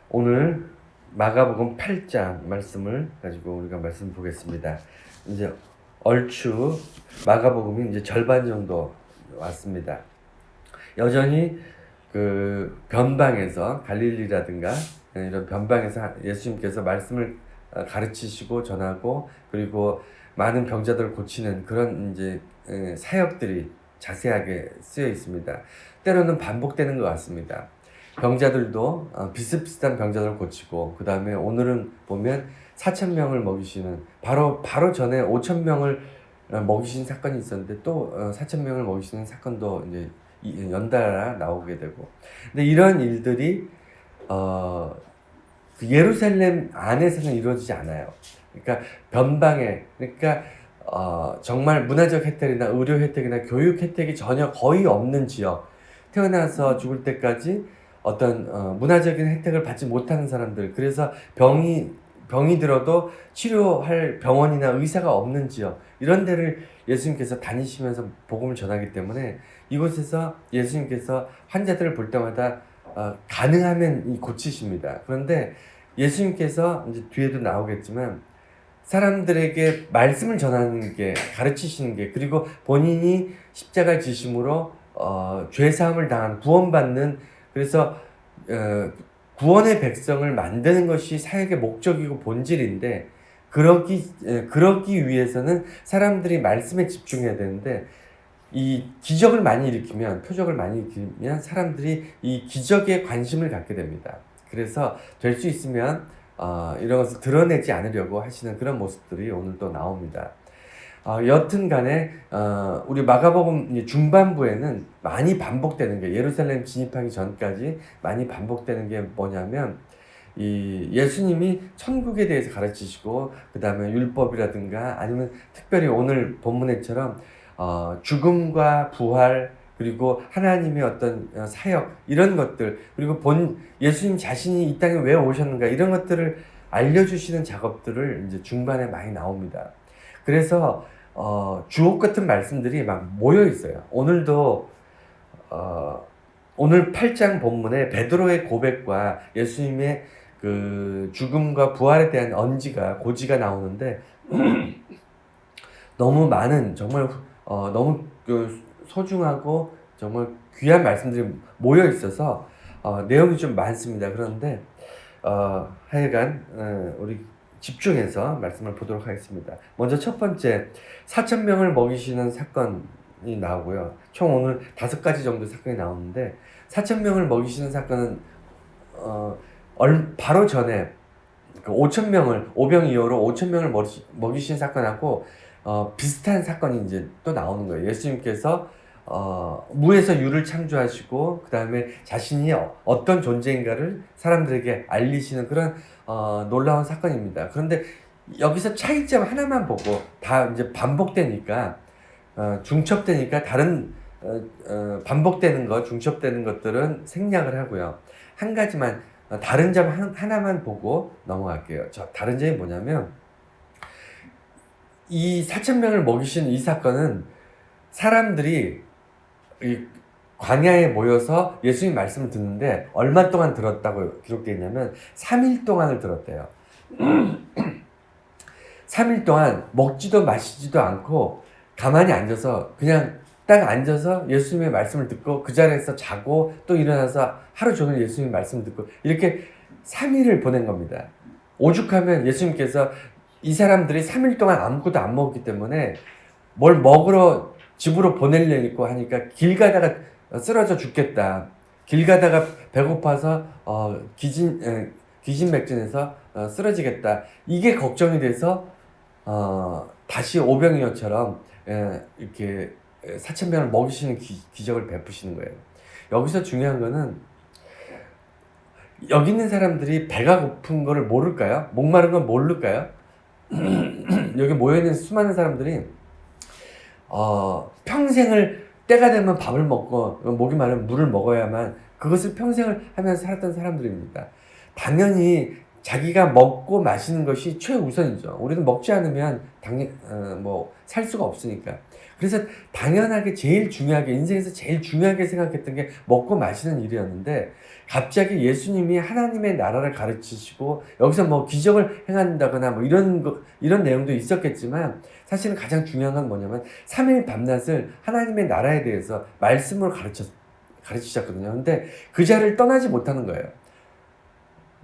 오늘 마가복음 8장 말씀을 가지고 우리가 말씀 보겠습니다. 이제 얼추 마가복음이 이제 절반 정도 왔습니다. 여전히 그 변방에서 갈릴리라든가 이런 변방에서 예수님께서 말씀을 가르치시고 전하고 그리고 많은 병자들을 고치는 그런 이제 사역들이 자세하게 쓰여 있습니다. 때로는 반복되는 것 같습니다. 병자들도 비슷비슷한 병자들을 고치고 그 다음에 오늘은 보면 4,000명을 먹이시는 바로 전에 5,000명을 먹이신 사건이 있었는데 또 4,000명을 먹이시는 사건도 이제 연달아 나오게 되고 근데 이런 일들이 그 예루살렘 안에서는 이루어지지 않아요. 그러니까 변방에 그러니까 정말 문화적 혜택이나 의료 혜택이나 교육 혜택이 전혀 거의 없는 지역 태어나서 죽을 때까지 어떤 문화적인 혜택을 받지 못하는 사람들 그래서 병이 들어도 치료할 병원이나 의사가 없는 지역 이런 데를 예수님께서 다니시면서 복음을 전하기 때문에 이곳에서 예수님께서 환자들을 볼 때마다 가능하면 고치십니다. 그런데 예수님께서 이제 뒤에도 나오겠지만 사람들에게 말씀을 전하는 게 가르치시는 게 그리고 본인이 십자가를 지심으로 죄 사함을 당한 구원받는 그래서 구원의 백성을 만드는 것이 사역의 목적이고 본질인데 그러기 위해서는 사람들이 말씀에 집중해야 되는데 이 기적을 많이 일으키면 표적을 많이 일으키면 사람들이 이 기적에 관심을 갖게 됩니다. 그래서 될 수 있으면 이런 것을 드러내지 않으려고 하시는 그런 모습들이 오늘 또 나옵니다. 여튼 간에 우리 마가복음 중반부에는 많이 반복되는 게 예루살렘 진입하기 전까지 많이 반복되는 게 뭐냐면 이 예수님이 천국에 대해서 가르치시고 그 다음에 율법이라든가 아니면 특별히 오늘 본문에처럼 죽음과 부활 그리고 하나님의 어떤 사역 이런 것들 그리고 예수님 자신이 이 땅에 왜 오셨는가 이런 것들을 알려주시는 작업들을 이제 중반에 많이 나옵니다. 그래서 주옥 같은 말씀들이 막 모여 있어요. 오늘도 오늘 8장 본문에 베드로의 고백과 예수님의 그 죽음과 부활에 대한 고지가 나오는데 너무 많은 정말 너무 소중하고 정말 귀한 말씀들이 모여 있어서 내용이 좀 많습니다. 그런데 하여간 우리 집중해서 말씀을 보도록 하겠습니다. 먼저 첫 번째 4,000명을 먹이시는 사건이 나오고요. 총 오늘 5가지 정도 사건이 나오는데 4,000명을 먹이시는 사건은 바로 전에 그 5,000명을 오병이어로 5,000명을 먹이신 사건하고 비슷한 사건이 이제 또 나오는 거예요. 예수님께서 무에서 유를 창조하시고 그 다음에 자신이 어떤 존재인가를 사람들에게 알리시는 그런 놀라운 사건입니다. 그런데 여기서 차이점 하나만 보고 다 이제 반복되니까 중첩되니까 다른 반복되는 것, 중첩되는 것들은 생략을 하고요. 한 가지만 다른 점 하나만 보고 넘어갈게요. 다른 점이 뭐냐면 이 4,000명을 먹이신 이 사건은 사람들이 이 광야에 모여서 예수님 말씀을 듣는데 얼마 동안 들었다고 기록되어 있냐면 3일 동안을 들었대요. 3일 동안 먹지도 마시지도 않고 가만히 앉아서 그냥 딱 앉아서 예수님의 말씀을 듣고 그 자리에서 자고 또 일어나서 하루 종일 예수님의 말씀을 듣고 이렇게 3일을 보낸 겁니다. 오죽하면 예수님께서 이 사람들이 3일 동안 아무것도 안 먹었기 때문에 뭘 먹으러 집으로 보내려고 하니까 길 가다가 쓰러져 죽겠다. 길 가다가 배고파서 기진맥진해서 쓰러지겠다. 이게 걱정이 돼서 다시 오병이어처럼 이렇게 4,000명을 먹이시는 기적을 베푸시는 거예요. 여기서 중요한 거는 여기 있는 사람들이 배가 고픈 거를 모를까요? 목마른 건 모를까요? 여기 모여있는 수많은 사람들이 평생을 때가 되면 밥을 먹고 목이 마르면 물을 먹어야만 그것을 평생을 하면서 살았던 사람들입니다. 당연히 자기가 먹고 마시는 것이 최우선이죠. 우리는 먹지 않으면 살 수가 없으니까. 그래서 당연하게 제일 중요하게, 인생에서 제일 중요하게 생각했던 게 먹고 마시는 일이었는데, 갑자기 예수님이 하나님의 나라를 가르치시고 여기서 뭐 기적을 행한다거나 뭐 이런 내용도 있었겠지만, 사실은 가장 중요한 건 뭐냐면 3일 밤낮을 하나님의 나라에 대해서 말씀으로 가르치셨거든요. 근데 그 자리를 떠나지 못하는 거예요.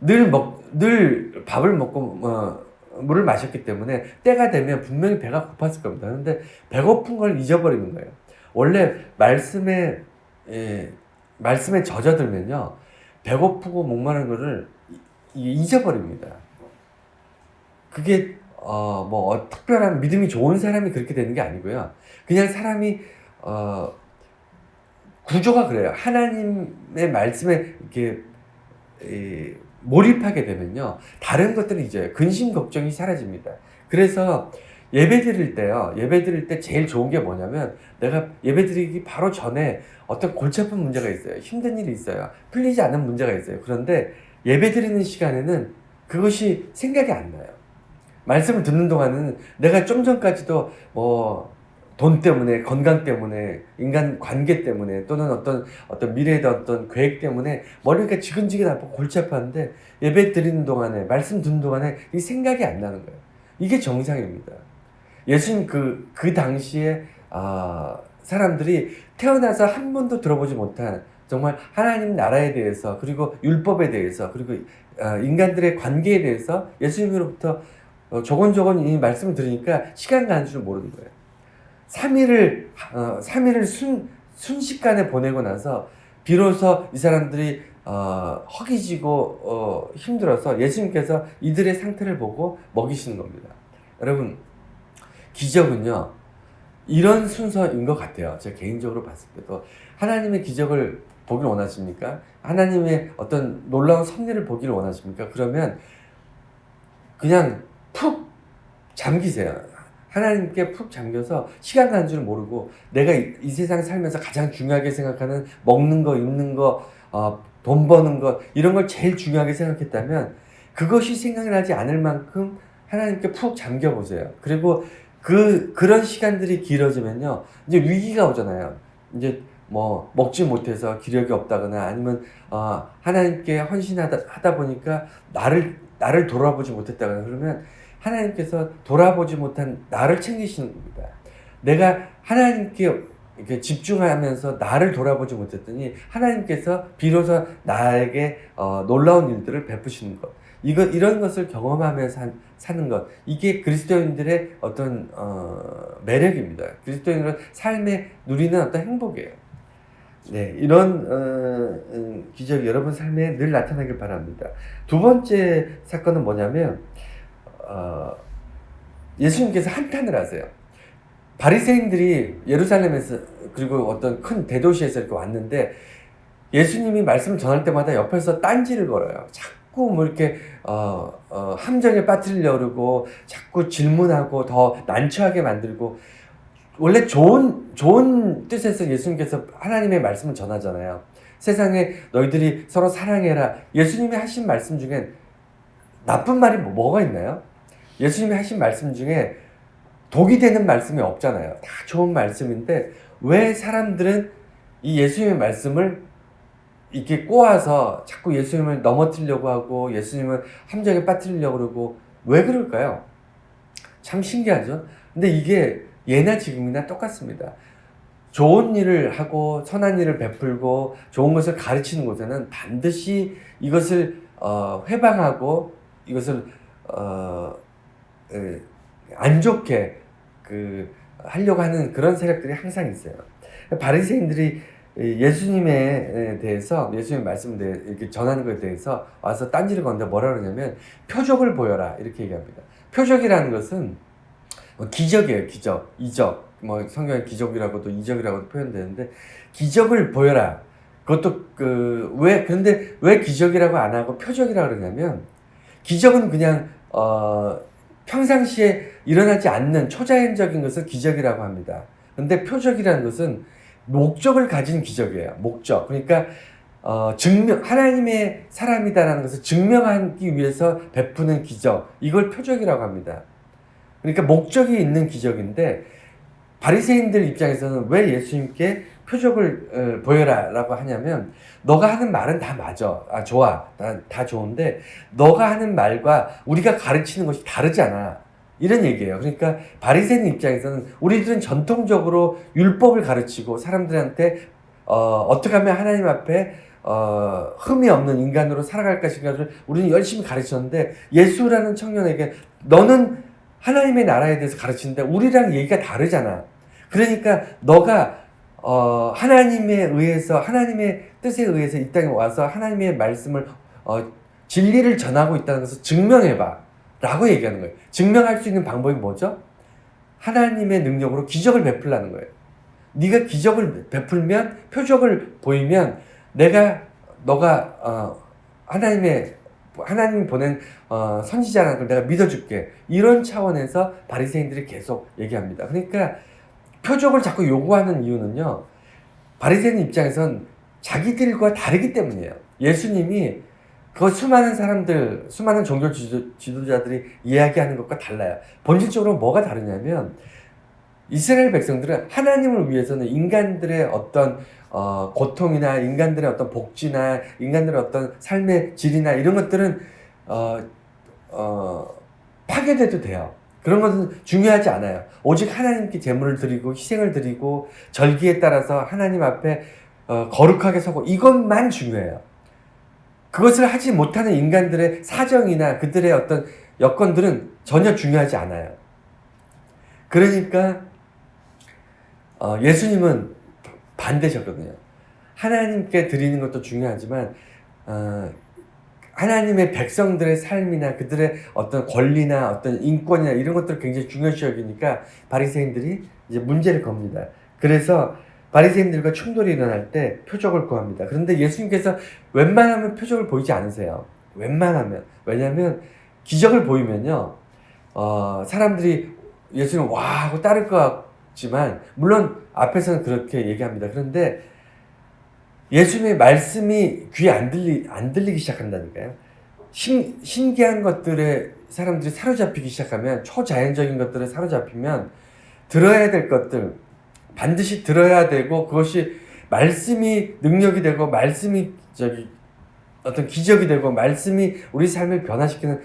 늘 밥을 먹고 물을 마셨기 때문에 때가 되면 분명히 배가 고팠을 겁니다. 그런데 배고픈 걸 잊어버리는 거예요. 원래 말씀에 젖어들면요, 배고프고 목마른 거를 잊어버립니다. 그게 특별한 믿음이 좋은 사람이 그렇게 되는 게 아니고요. 그냥 사람이 구조가 그래요. 하나님의 말씀에 이렇게 몰입하게 되면요, 다른 것들은 이제 근심 걱정이 사라집니다. 그래서 예배 드릴 때 제일 좋은 게 뭐냐면, 내가 예배 드리기 바로 전에 어떤 골치 아픈 문제가 있어요. 힘든 일이 있어요. 풀리지 않은 문제가 있어요. 그런데 예배 드리는 시간에는 그것이 생각이 안 나요. 말씀을 듣는 동안은 내가 좀 전까지도 돈 때문에, 건강 때문에, 인간 관계 때문에, 또는 어떤 미래에 대한 어떤 계획 때문에 머리가 지근지근하고 골치 아팠는데, 예배 드리는 동안에, 말씀 듣는 동안에 이 생각이 안 나는 거예요. 이게 정상입니다. 예수님 그 당시에 사람들이 태어나서 한 번도 들어보지 못한 정말 하나님 나라에 대해서, 그리고 율법에 대해서, 그리고 인간들의 관계에 대해서 예수님으로부터 조곤조곤 이 말씀을 들으니까 시간 가는 줄 모르는 거예요. 3일을 순식간에 보내고 나서 비로소 이 사람들이 허기지고 힘들어서 예수님께서 이들의 상태를 보고 먹이시는 겁니다. 여러분, 기적은요, 이런 순서인 것 같아요. 제가 개인적으로 봤을 때도. 하나님의 기적을 보길 원하십니까? 하나님의 어떤 놀라운 섭리를 보기를 원하십니까? 그러면 그냥 푹 잠기세요. 하나님께 푹 잠겨서 시간 가는 줄 모르고, 내가 이 세상 살면서 가장 중요하게 생각하는 먹는 거, 입는 거, 돈 버는 거, 이런 걸 제일 중요하게 생각했다면, 그것이 생각나지 않을 만큼 하나님께 푹 잠겨 보세요. 그리고 그런 시간들이 길어지면요, 이제 위기가 오잖아요. 이제 먹지 못해서 기력이 없다거나, 아니면 하나님께 헌신하다 보니까 나를 돌아보지 못했다거나, 그러면 하나님께서 돌아보지 못한 나를 챙기시는 겁니다. 내가 하나님께 이렇게 집중하면서 나를 돌아보지 못했더니 하나님께서 비로소 나에게 놀라운 일들을 베푸시는 것. 이런 것을 경험하면서 사는 것. 이게 그리스도인들의 어떤 매력입니다. 그리스도인들의 삶에 누리는 어떤 행복이에요. 네, 이런 기적이 여러분 삶에 늘 나타나길 바랍니다. 두 번째 사건은 뭐냐면, 예수님께서 한탄을 하세요. 바리새인들이 예루살렘에서, 그리고 어떤 큰 대도시에서 이렇게 왔는데, 예수님이 말씀을 전할 때마다 옆에서 딴지를 걸어요. 자꾸 이렇게 함정에 빠뜨리려고 그러고, 자꾸 질문하고 더 난처하게 만들고. 원래 좋은 뜻에서 예수님께서 하나님의 말씀을 전하잖아요. 세상에 너희들이 서로 사랑해라. 예수님이 하신 말씀 중에 나쁜 말이 뭐가 있나요? 예수님이 하신 말씀 중에 독이 되는 말씀이 없잖아요. 다 좋은 말씀인데, 왜 사람들은 이 예수님의 말씀을 이렇게 꼬아서 자꾸 예수님을 넘어뜨리려고 하고, 예수님을 함정에 빠뜨리려고 그러고, 왜 그럴까요? 참 신기하죠? 근데 이게 예나 지금이나 똑같습니다. 좋은 일을 하고 선한 일을 베풀고 좋은 것을 가르치는 곳에는 반드시 이것을 회방하고, 이것을 안 좋게 하려고 하는 그런 세력들이 항상 있어요. 바리새인들이 예수님에 대해서, 예수님의 말씀을 이렇게 전하는 것에 대해서 와서 딴지를 건데 뭐라 그러냐면, 표적을 보여라, 이렇게 얘기합니다. 표적이라는 것은 기적이에요. 기적, 이적. 성경에 기적이라고도 이적이라고도 표현되는데, 기적을 보여라. 그것도 그런데 왜 기적이라고 안 하고 표적이라고 그러냐면, 기적은 그냥 평상시에 일어나지 않는 초자연적인 것을 기적이라고 합니다. 근데 표적이라는 것은 목적을 가진 기적이에요. 목적. 그러니까 하나님의 사람이다라는 것을 증명하기 위해서 베푸는 기적, 이걸 표적이라고 합니다. 그러니까 목적이 있는 기적인데 바리새인들 입장에서는 왜 예수님께 표적을 보여라라고 하냐면 너가 하는 말은 다 맞아. 좋아. 다 좋은데 너가 하는 말과 우리가 가르치는 것이 다르잖아. 이런 얘기예요. 그러니까 바리새인 입장에서는 우리들은 전통적으로 율법을 가르치고 사람들한테 어떻게 하면 하나님 앞에 흠이 없는 인간으로 살아갈 것인가를 우리는 열심히 가르쳤는데 예수라는 청년에게 너는 하나님의 나라에 대해서 가르치는데 우리랑 얘기가 다르잖아. 그러니까 너가 하나님에 의해서 하나님의 뜻에 의해서 이 땅에 와서 하나님의 말씀을 진리를 전하고 있다는 것을 증명해봐 라고 얘기하는 거예요. 증명할 수 있는 방법이 뭐죠? 하나님의 능력으로 기적을 베풀라는 거예요. 네가 기적을 베풀면 표적을 보이면 너가 하나님이 보낸 선지자라는 걸 내가 믿어줄게. 이런 차원에서 바리새인들이 계속 얘기합니다. 그러니까 표적을 자꾸 요구하는 이유는요. 바리새인 입장에선 자기들과 다르기 때문이에요. 예수님이 그 수많은 종교 지도자들이 이야기하는 것과 달라요. 본질적으로 뭐가 다르냐면 이스라엘 백성들은 하나님을 위해서는 인간들의 어떤 고통이나 인간들의 어떤 복지나 인간들의 어떤 삶의 질이나 이런 것들은 파괴돼도 돼요. 그런 것은 중요하지 않아요. 오직 하나님께 제물을 드리고 희생을 드리고 절기에 따라서 하나님 앞에 거룩하게 서고 이것만 중요해요. 그것을 하지 못하는 인간들의 사정이나 그들의 어떤 여건들은 전혀 중요하지 않아요. 그러니까 예수님은 반대셨거든요. 하나님께 드리는 것도 중요하지만 하나님의 백성들의 삶이나 그들의 어떤 권리나 어떤 인권이나 이런 것들을 굉장히 중요시 여기니까 바리새인들이 이제 문제를 겁니다. 그래서 바리새인들과 충돌이 일어날 때 표적을 구합니다. 그런데 예수님께서 웬만하면 표적을 보이지 않으세요. 웬만하면. 왜냐하면 기적을 보이면요. 사람들이 예수님 와 하고 따를 것 같지만 물론 앞에서는 그렇게 얘기합니다. 그런데 예수님의 말씀이 귀에 안 들리기 시작한다니까요. 신기한 것들에 사람들이 사로잡히기 시작하면 초자연적인 것들에 사로잡히면 들어야 될 것들 반드시 들어야 되고 그것이 말씀이 능력이 되고 말씀이 어떤 기적이 되고 말씀이 우리 삶을 변화시키는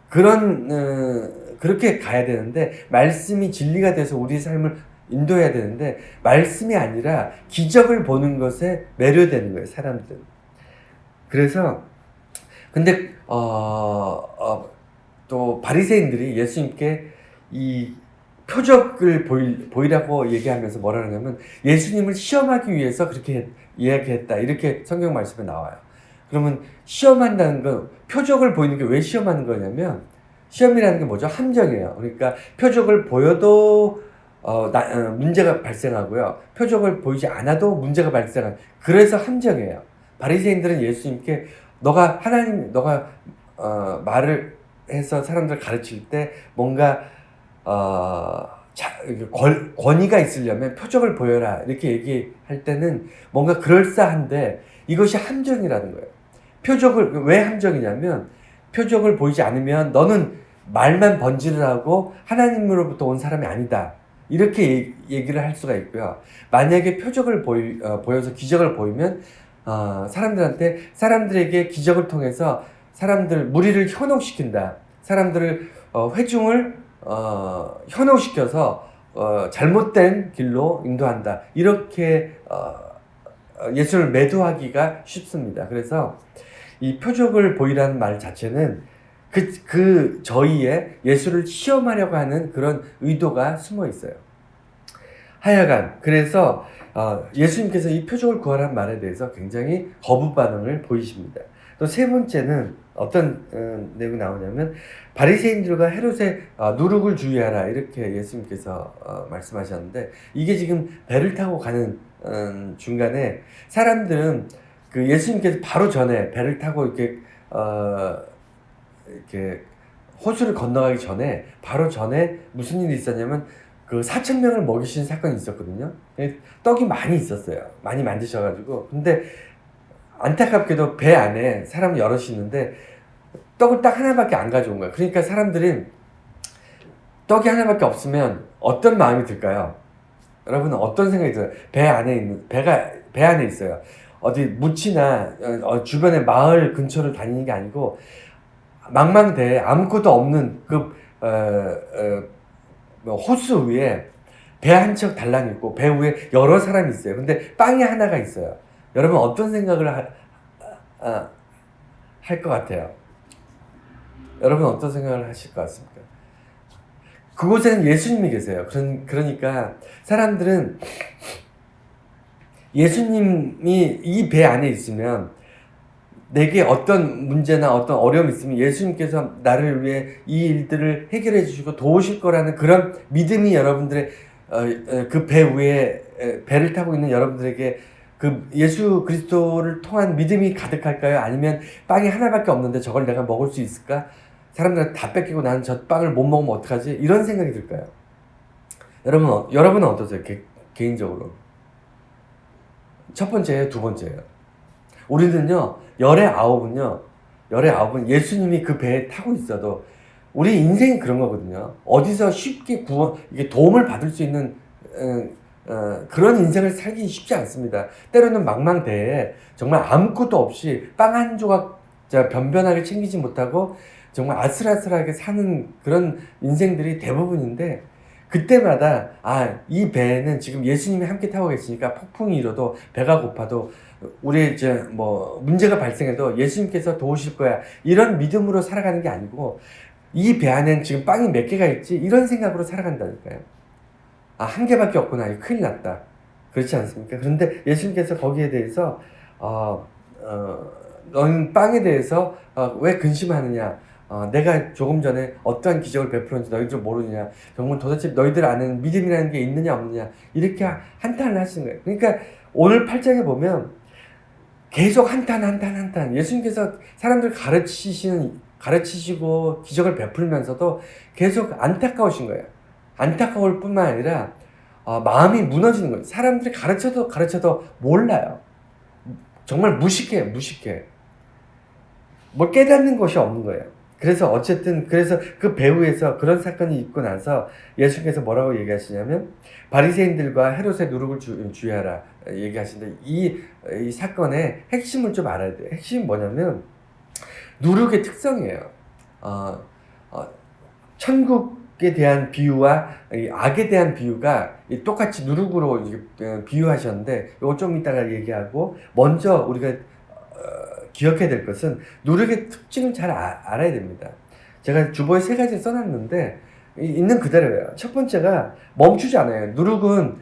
그렇게 가야 되는데 말씀이 진리가 돼서 우리 삶을 인도해야 되는데 말씀이 아니라 기적을 보는 것에 매료되는 거예요, 사람들은. 그래서 근데 또 바리새인들이 예수님께 이 표적을 보이라고 얘기하면서 뭐라 그러냐면 예수님을 시험하기 위해서 그렇게 이야기했다. 이렇게 성경 말씀에 나와요. 그러면 시험한다는 건 표적을 보이는 게 왜 시험하는 거냐면 시험이라는 게 뭐죠? 함정이에요. 그러니까 표적을 보여도 문제가 발생하고요. 표적을 보이지 않아도 문제가 발생하는 그래서 함정이에요. 바리새인들은 예수님께 너가 말을 해서 사람들 가르칠 때 뭔가 권위가 있으려면 표적을 보여라 이렇게 얘기할 때는 뭔가 그럴싸한데 이것이 함정이라는 거예요. 표적을 왜 함정이냐면 표적을 보이지 않으면 너는 말만 번지를 하고 하나님으로부터 온 사람이 아니다. 이렇게 얘기를 할 수가 있고요. 만약에 표적을 보여서 기적을 보이면 사람들에게 기적을 통해서 무리를 현혹시킨다. 사람들을 회중을 현혹시켜서 잘못된 길로 인도한다. 이렇게 예수를 매도하기가 쉽습니다. 그래서 이 표적을 보이라는 말 자체는 그 저희의 예수를 시험하려고 하는 그런 의도가 숨어 있어요. 하여간 그래서 예수님께서 이 표적을 구하라는 말에 대해서 굉장히 거부 반응을 보이십니다. 또 세 번째는 어떤 내용이 나오냐면 바리새인들과 헤롯의 누룩을 주의하라 이렇게 예수님께서 말씀하셨는데 이게 지금 배를 타고 가는 중간에 사람들은 그 예수님께서 바로 전에 배를 타고 이렇게 호수를 건너가기 전에 바로 전에 무슨 일이 있었냐면 그 4,000명을 먹이신 사건이 있었거든요. 떡이 많이 있었어요. 많이 만드셔가지고 근데 안타깝게도 배 안에 사람 여럿이 있는데 떡을 딱 하나밖에 안 가져온 거예요. 그러니까 사람들이 떡이 하나밖에 없으면 어떤 마음이 들까요? 여러분은 어떤 생각이 들어요? 배 안에 있어요. 어디 묻지나 주변에 마을 근처를 다니는 게 아니고 망망대해 아무것도 없는 뭐 호수 위에 배 한 척 달랑 있고 배 위에 여러 사람이 있어요. 근데 빵이 하나가 있어요. 여러분 어떤 생각을 할 것 같아요? 여러분 어떤 생각을 하실 것 같습니까? 그곳에는 예수님이 계세요. 그러니까 사람들은 예수님이 이 배 안에 있으면 내게 어떤 문제나 어떤 어려움이 있으면 예수님께서 나를 위해 이 일들을 해결해 주시고 도우실 거라는 그런 믿음이 여러분들의 그 배 위에 배를 타고 있는 여러분들에게 그 예수 그리스도를 통한 믿음이 가득할까요? 아니면 빵이 하나밖에 없는데 저걸 내가 먹을 수 있을까? 사람들은 다 뺏기고 나는 저 빵을 못 먹으면 어떡하지? 이런 생각이 들까요? 여러분은 어떠세요? 개인적으로. 첫 번째예요, 두 번째예요. 우리는요, 열의 아홉은 예수님이 그 배에 타고 있어도 우리 인생이 그런 거거든요. 어디서 쉽게 이게 도움을 받을 수 있는 그런 인생을 살기 쉽지 않습니다. 때로는 망망대해에 정말 아무것도 없이 빵 한 조각 변변하게 챙기지 못하고 정말 아슬아슬하게 사는 그런 인생들이 대부분인데 그때마다 이 배에는 지금 예수님이 함께 타고 계시니까 폭풍이 일어도 배가 고파도 우리 문제가 발생해도 예수님께서 도우실 거야. 이런 믿음으로 살아가는 게 아니고 이 배 안엔 지금 빵이 몇 개가 있지? 이런 생각으로 살아간다니까요. 한 개밖에 없구나. 이거 큰일 났다. 그렇지 않습니까? 그런데 예수님께서 거기에 대해서 너는 빵에 대해서 왜 근심하느냐? 내가 조금 전에 어떠한 기적을 베풀었는지 너희들 모르느냐? 정말 도대체 너희들 안에는 믿음이라는 게 있느냐 없느냐? 이렇게 한탄을 하시는 거예요. 그러니까 오늘 8장에 보면 계속 한탄. 예수님께서 사람들 가르치시고 기적을 베풀면서도 계속 안타까우신 거예요. 안타까울 뿐만 아니라 마음이 무너지는 거예요. 사람들이 가르쳐도 몰라요. 정말 무식해. 뭘 깨닫는 것이 없는 거예요. 그래서 그 배후에서 그런 사건이 있고 나서 예수님께서 뭐라고 얘기하시냐면 바리새인들과 헤롯의 누룩을 주의하라 얘기하시는데 이 사건의 핵심을 좀 알아야 돼요. 핵심이 뭐냐면 누룩의 특성이에요. 천국에 대한 비유와 악에 대한 비유가 똑같이 누룩으로 비유하셨는데 이거 좀 이따가 얘기하고 먼저 우리가 기억해야 될 것은 누룩의 특징을 잘 알아야 됩니다. 제가 주보에 3가지 써놨는데 있는 그대로예요. 첫 번째가 멈추지 않아요. 누룩은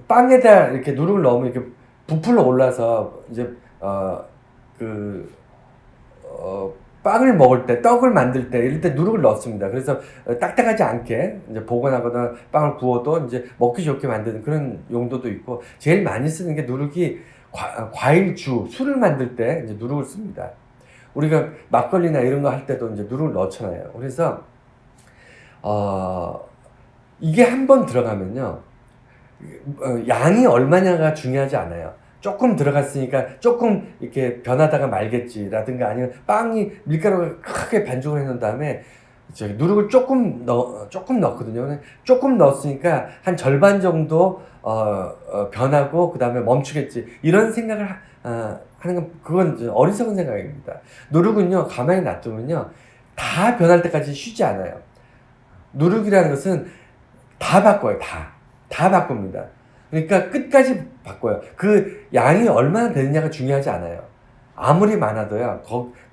빵에다 이렇게 누룩을 넣으면 이렇게 부풀어 올라서 이제 빵을 먹을 때, 떡을 만들 때 이럴 때 누룩을 넣습니다. 그래서 딱딱하지 않게 이제 보관하거나 빵을 구워도 이제 먹기 좋게 만드는 그런 용도도 있고 제일 많이 쓰는 게 누룩이 과일주, 술을 만들 때 이제 누룩을 씁니다. 우리가 막걸리나 이런 거 할 때도 이제 누룩을 넣잖아요. 그래서 이게 한번 들어가면요, 양이 얼마냐가 중요하지 않아요. 조금 들어갔으니까 조금 이렇게 변하다가 말겠지라든가 아니면 빵이 밀가루가 크게 반죽을 해놓은 다음에 누룩을 조금 넣거든요. 조금 넣었으니까 한 절반 정도 변하고 그 다음에 멈추겠지 이런 생각을 하는 건 그건 어리석은 생각입니다. 누룩은요 가만히 놔두면요 다 변할 때까지 쉬지 않아요. 누룩이라는 것은 다 바꿔요. 다 바꿉니다. 그러니까 끝까지 바꿔요. 그 양이 얼마나 되느냐가 중요하지 않아요. 아무리 많아도요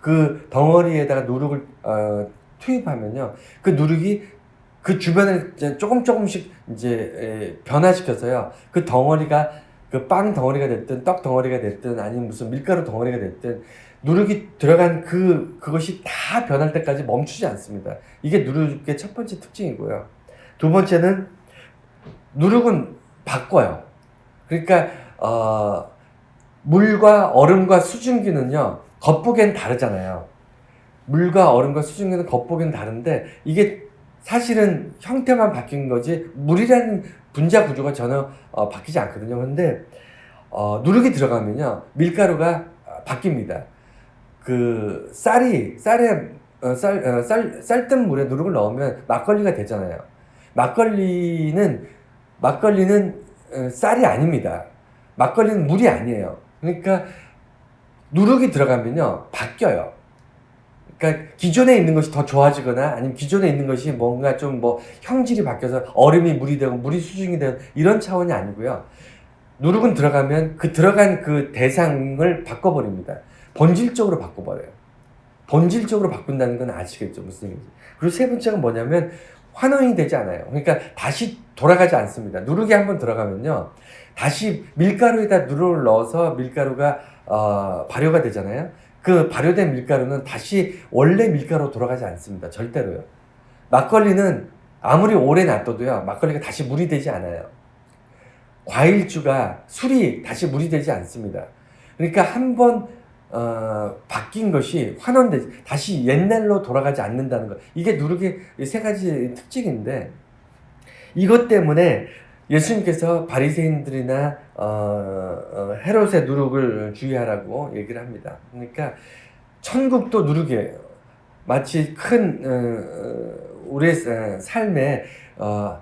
그 덩어리에다가 누룩을 투입하면요 그 누룩이 그 주변을 이제 조금씩 이제 변화시켜서요 그 덩어리가 그 빵 덩어리가 됐든 떡 덩어리가 됐든 아니면 무슨 밀가루 덩어리가 됐든 누룩이 들어간 그것이 다 변할 때까지 멈추지 않습니다. 이게 누룩의 첫 번째 특징이고요. 두 번째는 누룩은 바꿔요. 그러니까 물과 얼음과 수증기는요 겉보기엔 다르잖아요. 물과 얼음과 수증기는 겉보기엔 다른데 이게 사실은 형태만 바뀐 거지 물이라는 분자 구조가 전혀 바뀌지 않거든요. 그런데 누룩이 들어가면요 밀가루가 바뀝니다. 그 쌀뜨는 물에 누룩을 넣으면 막걸리가 되잖아요. 막걸리는 쌀이 아닙니다. 막걸리는 물이 아니에요. 그러니까 누룩이 들어가면요 바뀌어요. 그러니까 기존에 있는 것이 더 좋아지거나 아니면 기존에 있는 것이 뭔가 좀 뭐 형질이 바뀌어서 얼음이 물이 되고 물이 수증이 되고 이런 차원이 아니고요. 누룩은 들어가면 그 들어간 그 대상을 바꿔버립니다. 본질적으로 바꿔버려요. 본질적으로 바꾼다는 건 아시겠죠? 무슨 얘기인지. 그리고 세 번째가 뭐냐면 환원이 되지 않아요. 그러니까 다시 돌아가지 않습니다. 누룩이 한번 들어가면요. 다시 밀가루에다 누룩을 넣어서 밀가루가 발효가 되잖아요. 그 발효된 밀가루는 다시 원래 밀가루로 돌아가지 않습니다. 절대로요. 막걸리는 아무리 오래 놔둬도요. 막걸리가 다시 물이 되지 않아요. 과일주가 술이 다시 물이 되지 않습니다. 그러니까 한번 바뀐 것이 환원되지 다시 옛날로 돌아가지 않는다는 것. 이게 누룩의 세 가지 특징인데 이것 때문에 예수님께서 바리새인들이나 헤롯의 누룩을 주의하라고 얘기를 합니다. 그러니까 천국도 누룩이에요. 마치 큰 우리의 삶에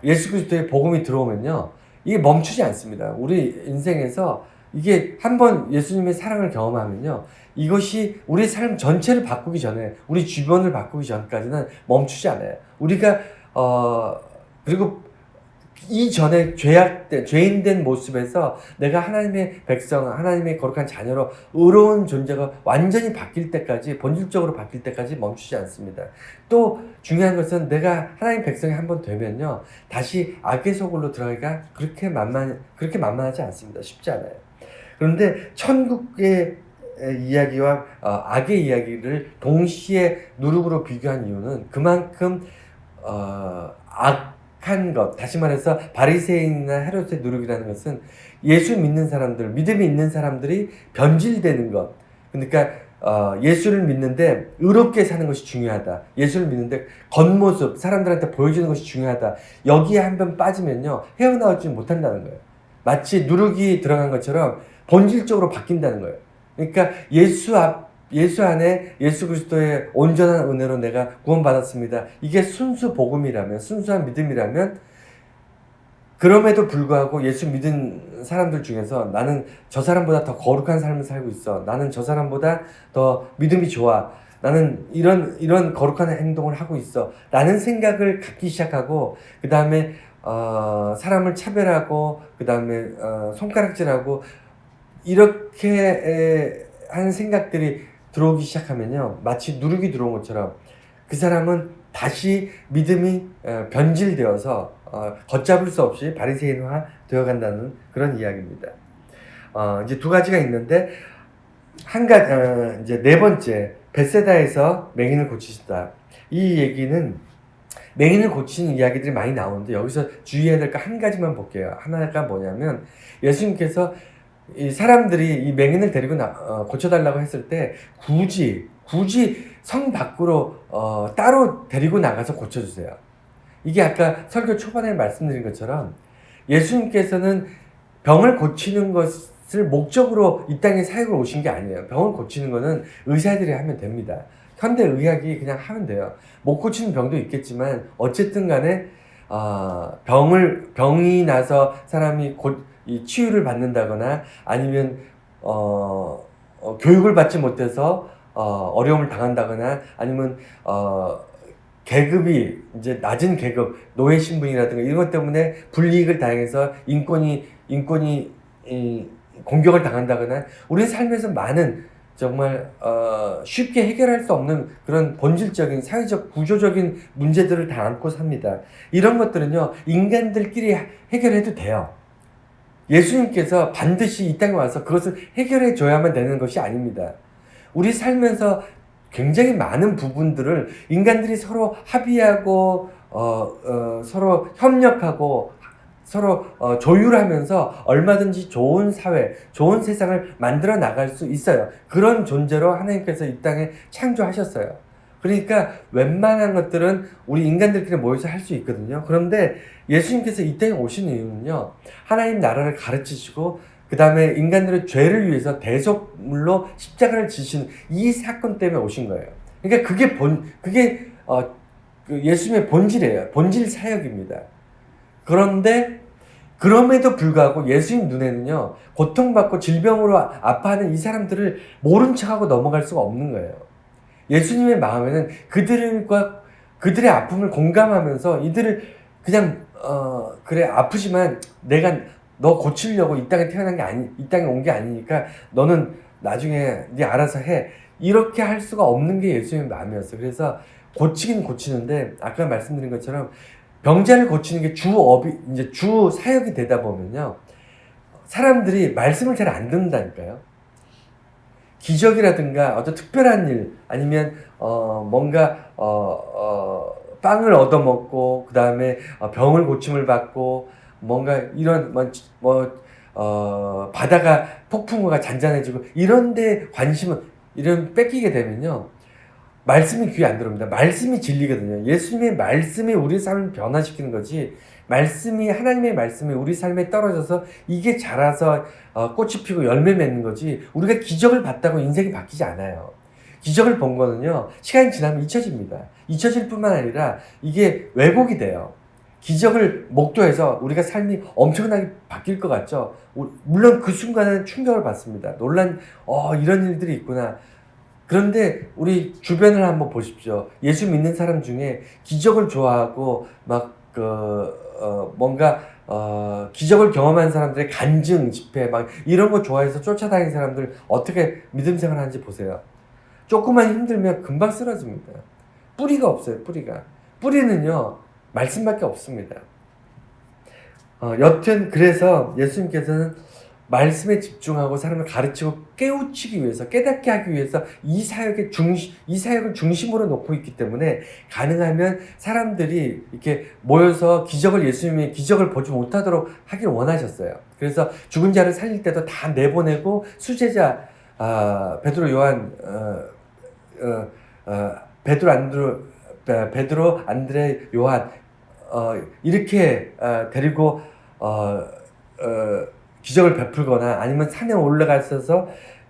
예수 그리스도의 복음이 들어오면요. 이게 멈추지 않습니다. 우리 인생에서 이게 한번 예수님의 사랑을 경험하면요. 이것이 우리 삶 전체를 바꾸기 전에 우리 주변을 바꾸기 전까지는 멈추지 않아요. 우리가 그리고 이전에 죄인된 모습에서 내가 하나님의 백성, 하나님의 거룩한 자녀로 의로운 존재가 완전히 바뀔 때까지, 본질적으로 바뀔 때까지 멈추지 않습니다. 또 중요한 것은 내가 하나님의 백성이 한번 되면요, 다시 악의 소굴로 들어가기가 그렇게 만만하지 않습니다. 쉽지 않아요. 그런데 천국의 이야기와 악의 이야기를 동시에 누룩으로 비교한 이유는 그만큼 악한 것, 다시 말해서 바리새인이나 헤롯의 누룩이라는 것은 예수 믿는 사람들, 믿음이 있는 사람들이 변질되는 것. 그러니까 예수를 믿는데 의롭게 사는 것이 중요하다. 예수를 믿는데 겉모습, 사람들한테 보여주는 것이 중요하다. 여기에 한번 빠지면요, 헤어나오지 못한다는 거예요. 마치 누룩이 들어간 것처럼 본질적으로 바뀐다는 거예요. 그러니까 예수 안에 예수 그리스도의 온전한 은혜로 내가 구원받았습니다. 이게 순수 복음이라면, 순수한 믿음이라면, 그럼에도 불구하고 예수 믿은 사람들 중에서 나는 저 사람보다 더 거룩한 삶을 살고 있어. 나는 저 사람보다 더 믿음이 좋아. 나는 이런 거룩한 행동을 하고 있어. 라는 생각을 갖기 시작하고, 그 다음에 사람을 차별하고, 그 다음에 손가락질하고, 이렇게 하는 생각들이 들어오기 시작하면요, 마치 누룩이 들어온 것처럼 그 사람은 다시 믿음이 변질되어서 걷잡을 수 없이 바리새인화 되어간다는 그런 이야기입니다. 이제 두 가지가 있는데, 이제 네 번째, 벳세다에서 맹인을 고치시다. 이 얘기는 맹인을 고치는 이야기들이 많이 나오는데 여기서 주의해야 될 거 한 가지만 볼게요. 하나가 뭐냐면, 예수님께서 이 사람들이 이 맹인을 데리고 고쳐달라고 했을 때 굳이 성 밖으로 따로 데리고 나가서 고쳐주세요. 이게 아까 설교 초반에 말씀드린 것처럼 예수님께서는 병을 고치는 것을 목적으로 이 땅에 사역을 오신 게 아니에요. 병을 고치는 거는 의사들이 하면 됩니다. 현대의학이 그냥 하면 돼요. 못 고치는 병도 있겠지만 어쨌든 간에 병이 나서 사람이 이 치유를 받는다거나 아니면 교육을 받지 못해서 어려움을 당한다거나 아니면 계급이 이제 낮은 계급, 노예 신분이라든가 이런 것 때문에 불이익을 당해서 인권이 공격을 당한다거나, 우리 삶에서 많은 정말 쉽게 해결할 수 없는 그런 본질적인 사회적 구조적인 문제들을 다 안고 삽니다. 이런 것들은요, 인간들끼리 해결해도 돼요. 예수님께서 반드시 이 땅에 와서 그것을 해결해 줘야만 되는 것이 아닙니다. 우리 살면서 굉장히 많은 부분들을 인간들이 서로 합의하고 서로 협력하고 서로 조율하면서 얼마든지 좋은 사회, 좋은 세상을 만들어 나갈 수 있어요. 그런 존재로 하나님께서 이 땅에 창조하셨어요. 그러니까 웬만한 것들은 우리 인간들끼리 모여서 할 수 있거든요. 그런데 예수님께서 이 땅에 오신 이유는요, 하나님 나라를 가르치시고 그 다음에 인간들의 죄를 위해서 대속물로 십자가를 지신 이 사건 때문에 오신 거예요. 그러니까 그게 그 예수님의 본질이에요. 본질 사역입니다. 그런데 그럼에도 불구하고 예수님 눈에는요, 고통받고 질병으로 아파하는 이 사람들을 모른 척하고 넘어갈 수가 없는 거예요. 예수님의 마음에는 그들의 아픔을 공감하면서 이들을 그냥 그래 아프지만 내가 너 고치려고 이 땅에 태어난 게 이 땅에 온 게 아니니까 너는 나중에 네 알아서 해. 이렇게 할 수가 없는 게 예수님의 마음이었어요. 그래서 고치긴 고치는데 아까 말씀드린 것처럼 병자를 고치는 게 이제 주 사역이 되다 보면요, 사람들이 말씀을 잘 안 듣는다니까요. 기적이라든가 어떤 특별한 일 아니면 뭔가 빵을 얻어먹고 그 다음에 병을 고침을 받고 뭔가 이런 바다가 폭풍우가 잔잔해지고 이런데 이런 뺏기게 되면요, 말씀이 귀에 안 들어옵니다. 말씀이 진리거든요. 예수님의 말씀이 우리 삶을 변화시키는 거지, 하나님의 말씀이 우리 삶에 떨어져서 이게 자라서 꽃이 피고 열매 맺는 거지, 우리가 기적을 봤다고 인생이 바뀌지 않아요. 기적을 본 거는요, 시간이 지나면 잊혀집니다. 잊혀질 뿐만 아니라 이게 왜곡이 돼요. 기적을 목도해서 우리가 삶이 엄청나게 바뀔 것 같죠? 물론 그 순간은 충격을 받습니다. 이런 일들이 있구나. 그런데 우리 주변을 한번 보십시오. 예수 믿는 사람 중에 기적을 좋아하고 기적을 경험한 사람들의 간증 집회 이런 거 좋아해서 쫓아다니는 사람들 어떻게 믿음 생활 하는지 보세요. 조금만 힘들면 금방 쓰러집니다. 뿌리가 없어요. 뿌리는요, 말씀밖에 없습니다. 여튼 그래서 예수님께서는 말씀에 집중하고 사람을 가르치고 깨우치기 위해서, 깨닫게 하기 위해서 이 사역을 중심으로 놓고 있기 때문에 가능하면 사람들이 이렇게 모여서 예수님의 기적을 보지 못하도록 하길 원하셨어요. 그래서 죽은 자를 살릴 때도 다 내보내고 수제자 베드로, 요한, 베드로, 안드레, 요한 이렇게 데리고 기적을 베풀거나 아니면 산에 올라가셔서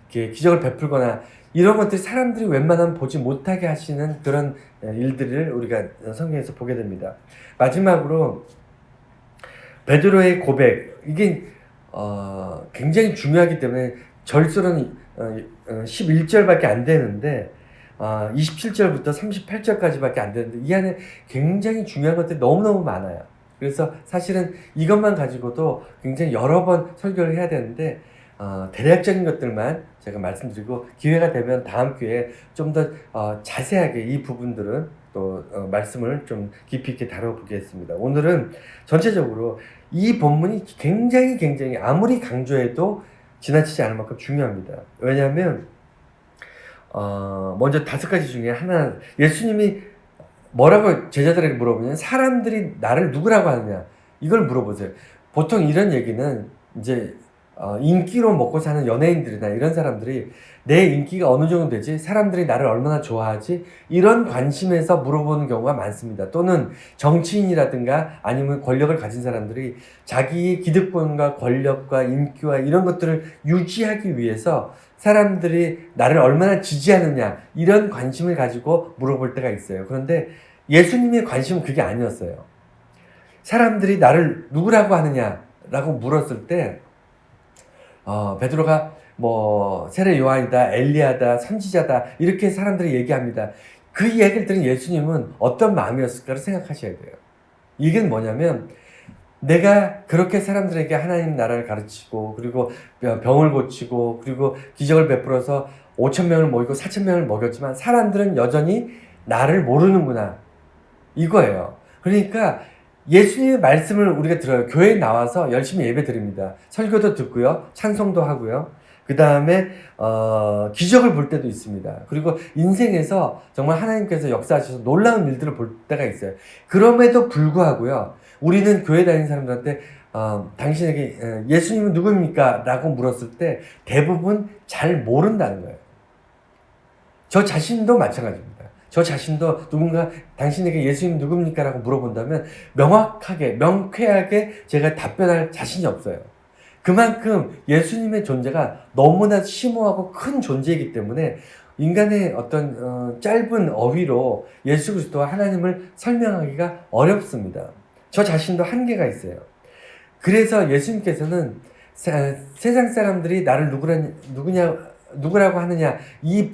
기적을 베풀거나 이런 것들이 사람들이 웬만하면 보지 못하게 하시는 그런 일들을 우리가 성경에서 보게 됩니다. 마지막으로 베드로의 고백, 이게 굉장히 중요하기 때문에 절수는 11절밖에 안 되는데 27절부터 38절까지밖에 안 되는데 이 안에 굉장히 중요한 것들이 너무너무 많아요. 그래서 사실은 이것만 가지고도 굉장히 여러 번 설교를 해야 되는데 대략적인 것들만 제가 말씀드리고 기회가 되면 다음 기회에 좀 더 자세하게 이 부분들은 또 말씀을 좀 깊이 있게 다뤄보겠습니다. 오늘은 전체적으로 이 본문이 굉장히 아무리 강조해도 지나치지 않을 만큼 중요합니다. 왜냐하면 먼저 5가지 중에 하나, 예수님이 뭐라고 제자들에게 물어보면 사람들이 나를 누구라고 하느냐 이걸 물어보세요. 보통 이런 얘기는 이제 인기로 먹고 사는 연예인들이나 이런 사람들이 내 인기가 어느 정도 되지, 사람들이 나를 얼마나 좋아하지, 이런 관심에서 물어보는 경우가 많습니다. 또는 정치인이라든가 아니면 권력을 가진 사람들이 자기의 기득권과 권력과 인기와 이런 것들을 유지하기 위해서 사람들이 나를 얼마나 지지하느냐 이런 관심을 가지고 물어볼 때가 있어요. 그런데 예수님의 관심은 그게 아니었어요. 사람들이 나를 누구라고 하느냐라고 물었을 때 베드로가 세례 요한이다, 엘리야다, 선지자다 이렇게 사람들이 얘기합니다. 그 이야기를 들은 예수님은 어떤 마음이었을까를 생각하셔야 돼요. 이게 뭐냐면, 내가 그렇게 사람들에게 하나님 나라를 가르치고 그리고 병을 고치고 그리고 기적을 베풀어서 5,000명을 먹이고 4,000명을 먹였지만 사람들은 여전히 나를 모르는구나, 이거예요. 그러니까 예수님의 말씀을 우리가 들어요. 교회에 나와서 열심히 예배 드립니다. 설교도 듣고요, 찬송도 하고요, 그 다음에 기적을 볼 때도 있습니다. 그리고 인생에서 정말 하나님께서 역사하셔서 놀라운 일들을 볼 때가 있어요. 그럼에도 불구하고요, 우리는 교회 다니는 사람들한테 당신에게 예수님은 누구입니까? 라고 물었을 때 대부분 잘 모른다는 거예요. 저 자신도 마찬가지입니다. 저 자신도 누군가 당신에게 예수님 누굽니까? 라고 물어본다면 명확하게, 명쾌하게 제가 답변할 자신이 없어요. 그만큼 예수님의 존재가 너무나 심오하고 큰 존재이기 때문에 인간의 어떤 짧은 어휘로 예수 그리스도와 하나님을 설명하기가 어렵습니다. 저 자신도 한계가 있어요. 그래서 예수님께서는 세상 사람들이 나를 누구라고 하느냐 이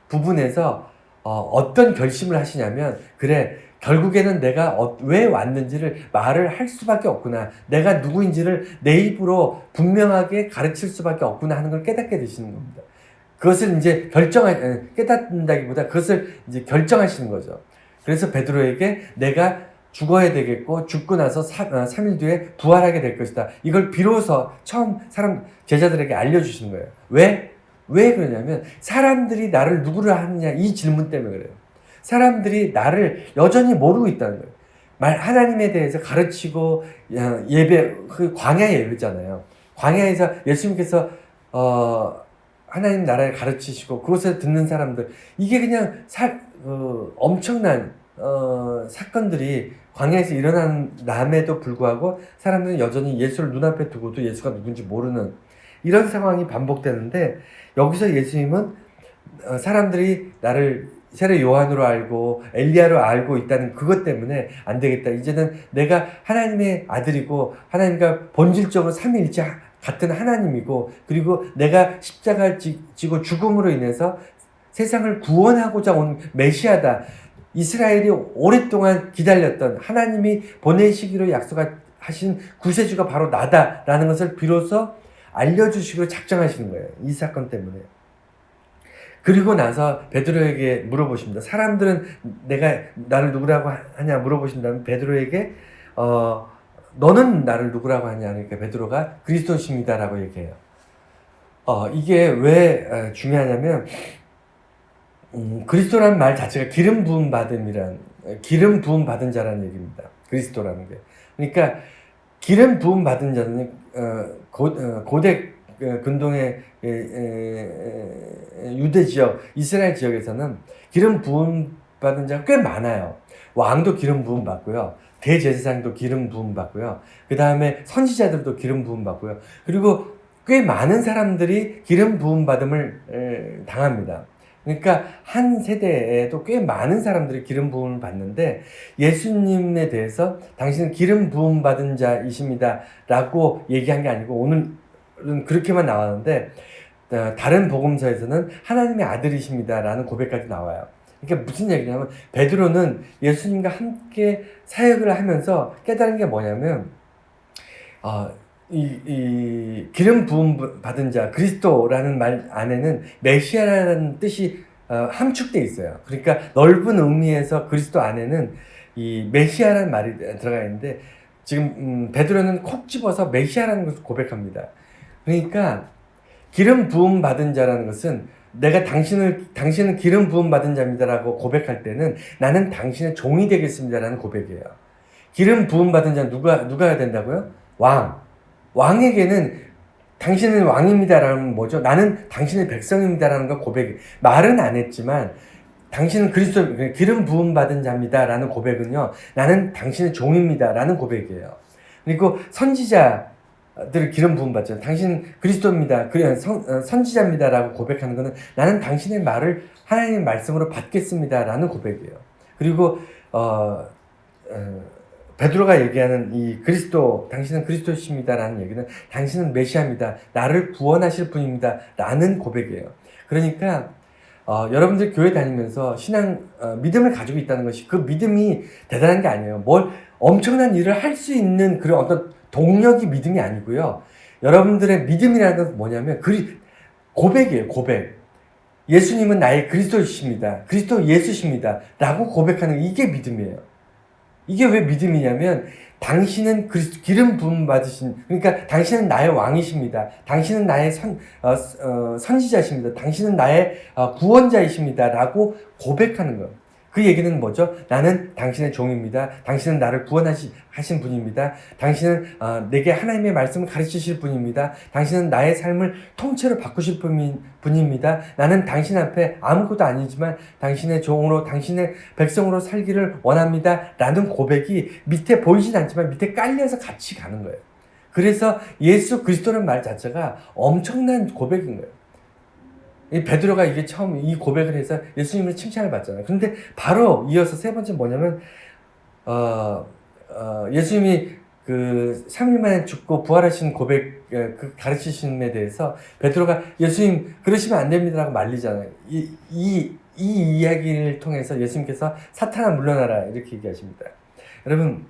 부분에서 어떤 결심을 하시냐면, 그래, 결국에는 내가 왜 왔는지를 말을 할 수밖에 없구나, 내가 누구인지를 내 입으로 분명하게 가르칠 수밖에 없구나 하는 걸 깨닫게 되시는 겁니다. 그것을 이제 깨닫는다기보다 그것을 이제 결정하시는 거죠. 그래서 베드로에게 내가 죽어야 되겠고 죽고 나서 3일 뒤에 부활하게 될 것이다, 이걸 비로소 처음 제자들에게 알려주시는 거예요. 왜 그러냐면 사람들이 나를 누구를 하느냐 이 질문 때문에 그래요. 사람들이 나를 여전히 모르고 있다는 거예요. 하나님에 대해서 가르치고 그 광야 예배잖아요. 광야에서 예수님께서 하나님 나라를 가르치시고 그것을 듣는 사람들, 이게 그냥 엄청난 사건들이 광야에서 일어남에도 불구하고 사람들은 여전히 예수를 눈앞에 두고도 예수가 누군지 모르는 이런 상황이 반복되는데, 여기서 예수님은 사람들이 나를 세례 요한으로 알고 엘리야로 알고 있다는 그것 때문에 안 되겠다, 이제는 내가 하나님의 아들이고 하나님과 본질적으로 삼위일체 같은 하나님이고, 그리고 내가 십자가를 지고 죽음으로 인해서 세상을 구원하고자 온 메시아다, 이스라엘이 오랫동안 기다렸던 하나님이 보내시기로 약속하신 구세주가 바로 나다라는 것을 비로소 알려주시기로 작정하시는 거예요. 이 사건 때문에. 그리고 나서 베드로에게 물어보십니다. 사람들은 나를 누구라고 하냐 물어보신다면 베드로에게 너는 나를 누구라고 하냐 하니까 베드로가 그리스도십니다라고 얘기해요. 이게 왜 중요하냐면 그리스도라는 말 자체가 기름 부음 받은 자라는 얘기입니다. 그리스도라는 게. 그러니까 기름 부음 받은 자는 고대 근동의 유대 지역, 이스라엘 지역에서는 기름 부음 받은 자가 꽤 많아요. 왕도 기름 부음 받고요. 대제사장도 기름 부음 받고요. 그 다음에 선지자들도 기름 부음 받고요. 그리고 꽤 많은 사람들이 기름 부음 받음을 당합니다. 그러니까 한 세대에도 꽤 많은 사람들이 기름 부음을 받는데, 예수님에 대해서 당신은 기름 부음 받은 자이십니다 라고 얘기한 게 아니고 오늘은 그렇게만 나왔는데, 다른 복음서에서는 하나님의 아들이십니다 라는 고백까지 나와요. 그러니까 무슨 얘기냐면 베드로는 예수님과 함께 사역을 하면서 깨달은 게 뭐냐면 이 기름 부음 받은 자, 그리스도라는 말 안에는 메시아라는 뜻이 함축되어 있어요. 그러니까 넓은 의미에서 그리스도 안에는 이 메시아라는 말이 들어가 있는데, 지금 베드로는 콕 집어서 메시아라는 것을 고백합니다. 그러니까 기름 부음 받은 자라는 것은 내가 당신은 기름 부음 받은 자입니다라고 고백할 때는 나는 당신의 종이 되겠습니다라는 고백이에요. 기름 부음 받은 자는 누가 된다고요? 왕에게는 당신은 왕입니다라는 뭐죠? 나는 당신의 백성입니다라는 거 고백이. 말은 안 했지만 당신은 그리스도 기름 부음 받은 자입니다라는 고백은요, 나는 당신의 종입니다라는 고백이에요. 그리고 선지자들 기름 부음 받죠. 당신 그리스도입니다. 선지자입니다라고 고백하는 것은 나는 당신의 말을 하나님의 말씀으로 받겠습니다라는 고백이에요. 그리고 베드로가 얘기하는 이 당신은 그리스도십니다라는 얘기는 당신은 메시아입니다, 나를 구원하실 분입니다 라는 고백이에요. 그러니까 여러분들 교회 다니면서 믿음을 가지고 있다는 것이 그 믿음이 대단한 게 아니에요. 뭘 엄청난 일을 할 수 있는 그런 어떤 동력이 믿음이 아니고요. 여러분들의 믿음이라는 것은 뭐냐면 고백이에요. 고백. 예수님은 나의 그리스도이십니다, 그리스도 예수십니다 라고 고백하는 이게 믿음이에요. 이게 왜 믿음이냐면 당신은 기름 부음 받으신, 그러니까 당신은 나의 왕이십니다, 당신은 나의 선지자십니다, 당신은 나의 구원자이십니다 라고 고백하는 거예요. 그 얘기는 뭐죠? 나는 당신의 종입니다, 당신은 나를 구원하신 분입니다, 당신은 내게 하나님의 말씀을 가르치실 분입니다, 당신은 나의 삶을 통째로 바꾸실 분입니다, 나는 당신 앞에 아무것도 아니지만 당신의 종으로, 당신의 백성으로 살기를 원합니다 라는 고백이 밑에 보이진 않지만 밑에 깔려서 같이 가는 거예요. 그래서 예수 그리스도라는 말 자체가 엄청난 고백인 거예요. 이 베드로가 이게 처음 이 고백을 해서 예수님을 칭찬을 받잖아요. 그런데 바로 이어서 세 번째 뭐냐면 예수님이 그 3일 만에 죽고 부활하신 고백 그 가르치심에 대해서 베드로가 예수님 그러시면 안 됩니다라고 말리잖아요. 이 이야기를 통해서 예수님께서 사탄아 물러나라 이렇게 얘기하십니다. 여러분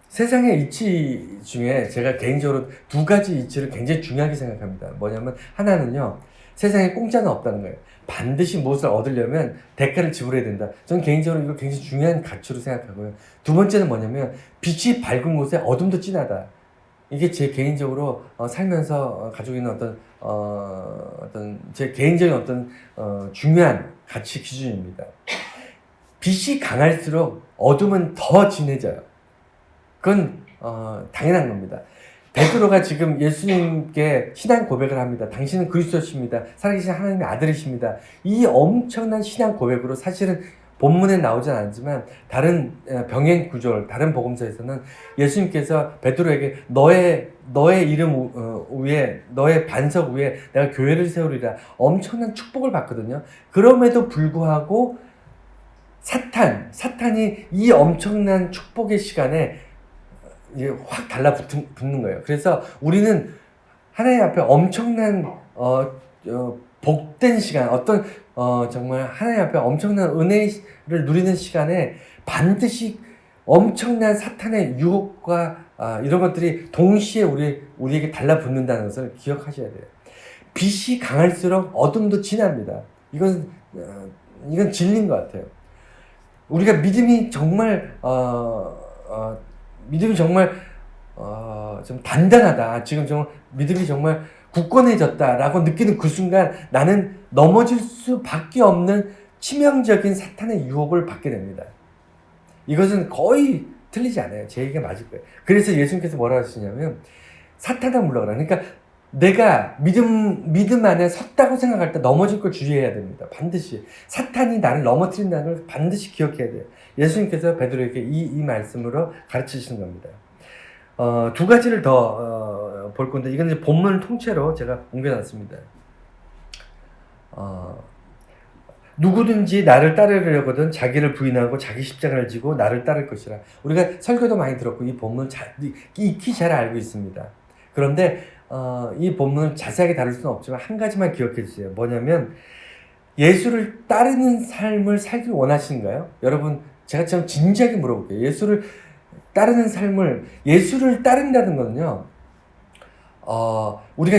세상의 이치 중에 제가 개인적으로 두 가지 이치를 굉장히 중요하게 생각합니다. 뭐냐면 하나는요, 세상에 공짜는 없다는 거예요. 반드시 무엇을 얻으려면 대가를 지불해야 된다. 저는 개인적으로 이거 굉장히 중요한 가치로 생각하고요. 두 번째는 뭐냐면 빛이 밝은 곳에 어둠도 진하다. 이게 제 개인적으로 살면서 가지고 있는 어떤 제 개인적인 어떤 중요한 가치 기준입니다. 빛이 강할수록 어둠은 더 진해져요. 그건 당연한 겁니다. 베드로가 지금 예수님께 신앙 고백을 합니다. 당신은 그리스도십니다. 살아계신 하나님의 아들이십니다. 이 엄청난 신앙 고백으로 사실은 본문에 나오진 않지만 다른 병행 구절, 다른 복음서에서는 예수님께서 베드로에게 너의 이름 위에, 너의 반석 위에 내가 교회를 세우리라 엄청난 축복을 받거든요. 그럼에도 불구하고 사탄이 이 엄청난 축복의 시간에 이제 확 달라붙는 거예요. 그래서 우리는 하나님 앞에 엄청난 복된 시간, 정말 하나님 앞에 엄청난 은혜를 누리는 시간에 반드시 엄청난 사탄의 유혹과 이런 것들이 동시에 우리에게 달라붙는다는 것을 기억하셔야 돼요. 빛이 강할수록 어둠도 진합니다. 이건 진리인 것 같아요. 우리가 믿음이 정말 좀 단단하다. 지금 정말 믿음이 정말 굳건해졌다라고 느끼는 그 순간 나는 넘어질 수밖에 없는 치명적인 사탄의 유혹을 받게 됩니다. 이것은 거의 틀리지 않아요. 제 얘기가 맞을 거예요. 그래서 예수님께서 뭐라 하시냐면 사탄아 물러가라. 그러니까 내가 믿음 안에 섰다고 생각할 때 넘어질 걸 주의해야 됩니다. 반드시. 사탄이 나를 넘어뜨린다는 걸 반드시 기억해야 돼요. 예수님께서 베드로에게 이 말씀으로 가르치시는 겁니다. 두 가지를 더 볼 건데 이건 이제 본문 통째로 제가 옮겨놨습니다. 누구든지 나를 따르려거든 자기를 부인하고 자기 십자가를 지고 나를 따를 것이라. 우리가 설교도 많이 들었고 이 본문 익히 잘 알고 있습니다. 그런데 이 본문을 자세하게 다룰 수는 없지만 한 가지만 기억해 주세요. 뭐냐면 예수를 따르는 삶을 살길 원하시는가요? 여러분 제가 좀 진지하게 물어볼게요. 예수를 따른다는 거는요. 우리가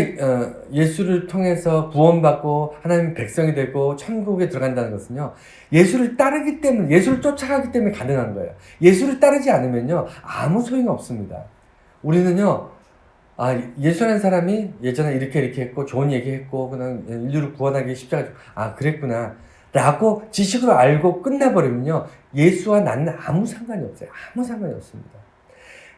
예수를 통해서 구원받고 하나님의 백성이 되고 천국에 들어간다는 것은요. 예수를 따르기 때문에, 예수를 쫓아가기 때문에 가능한 거예요. 예수를 따르지 않으면요. 아무 소용이 없습니다. 우리는요. 예수라는 사람이 예전에 이렇게 했고 좋은 얘기 했고 그냥 인류를 구원하기 위해 십자가 그랬구나 라고 지식으로 알고 끝나버리면요. 예수와 나는 아무 상관이 없어요. 아무 상관이 없습니다.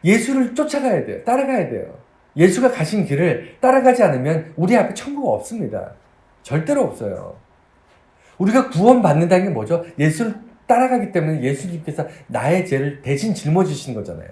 예수를 쫓아가야 돼요. 따라가야 돼요. 예수가 가신 길을 따라가지 않으면 우리 앞에 천국 없습니다. 절대로 없어요. 우리가 구원받는다는 게 뭐죠? 예수를 따라가기 때문에 예수님께서 나의 죄를 대신 짊어지신 거잖아요.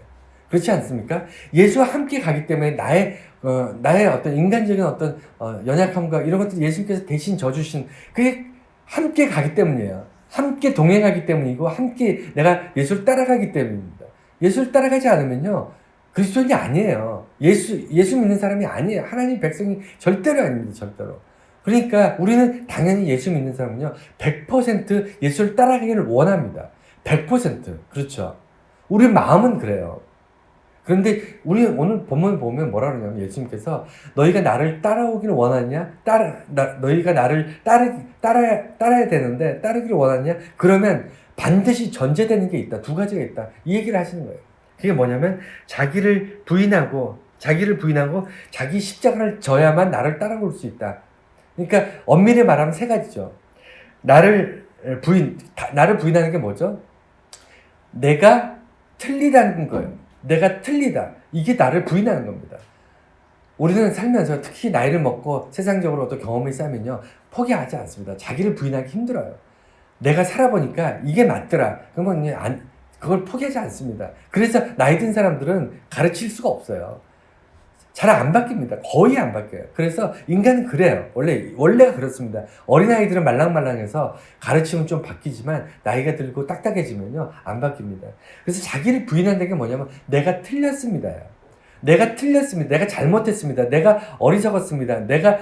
그렇지 않습니까? 예수와 함께 가기 때문에 나의 어떤 인간적인 어떤 연약함과 이런 것들 예수님께서 대신 져주신 그게 함께 가기 때문이에요. 함께 동행하기 때문이고 함께 내가 예수를 따라가기 때문입니다. 예수를 따라가지 않으면요. 그리스도인이 아니에요. 예수 믿는 사람이 아니에요. 하나님 백성이 절대로 아닙니다. 절대로. 그러니까 우리는 당연히 예수 믿는 사람은요. 100% 예수를 따라가기를 원합니다. 100%. 그렇죠. 우리 마음은 그래요. 그런데 우리 오늘 본문을 보면 뭐라 그러냐면 예수님께서 너희가 나를 따라오기를 원하냐? 너희가 나를 따라야 되는데 따르기를 원하냐? 그러면 반드시 전제되는 게 있다. 두 가지가 있다. 이 얘기를 하시는 거예요. 그게 뭐냐면 자기를 부인하고 자기 십자가를 져야만 나를 따라올 수 있다. 그러니까 엄밀히 말하면 세 가지죠. 나를 부인하는 게 뭐죠? 내가 틀리다는 거예요. 내가 틀리다. 이게 나를 부인하는 겁니다. 우리는 살면서 특히 나이를 먹고 세상적으로 어떤 경험이 쌓이면요. 포기하지 않습니다. 자기를 부인하기 힘들어요. 내가 살아보니까 이게 맞더라. 그러면 그걸 포기하지 않습니다. 그래서 나이 든 사람들은 가르칠 수가 없어요. 잘 안 바뀝니다. 거의 안 바뀌어요. 그래서 인간은 그래요. 원래가 그렇습니다. 어린아이들은 말랑말랑해서 가르치면 좀 바뀌지만 나이가 들고 딱딱해지면요, 안 바뀝니다. 그래서 자기를 부인한다는 게 뭐냐면 내가 틀렸습니다. 내가 틀렸습니다. 내가 잘못했습니다. 내가 어리석었습니다. 내가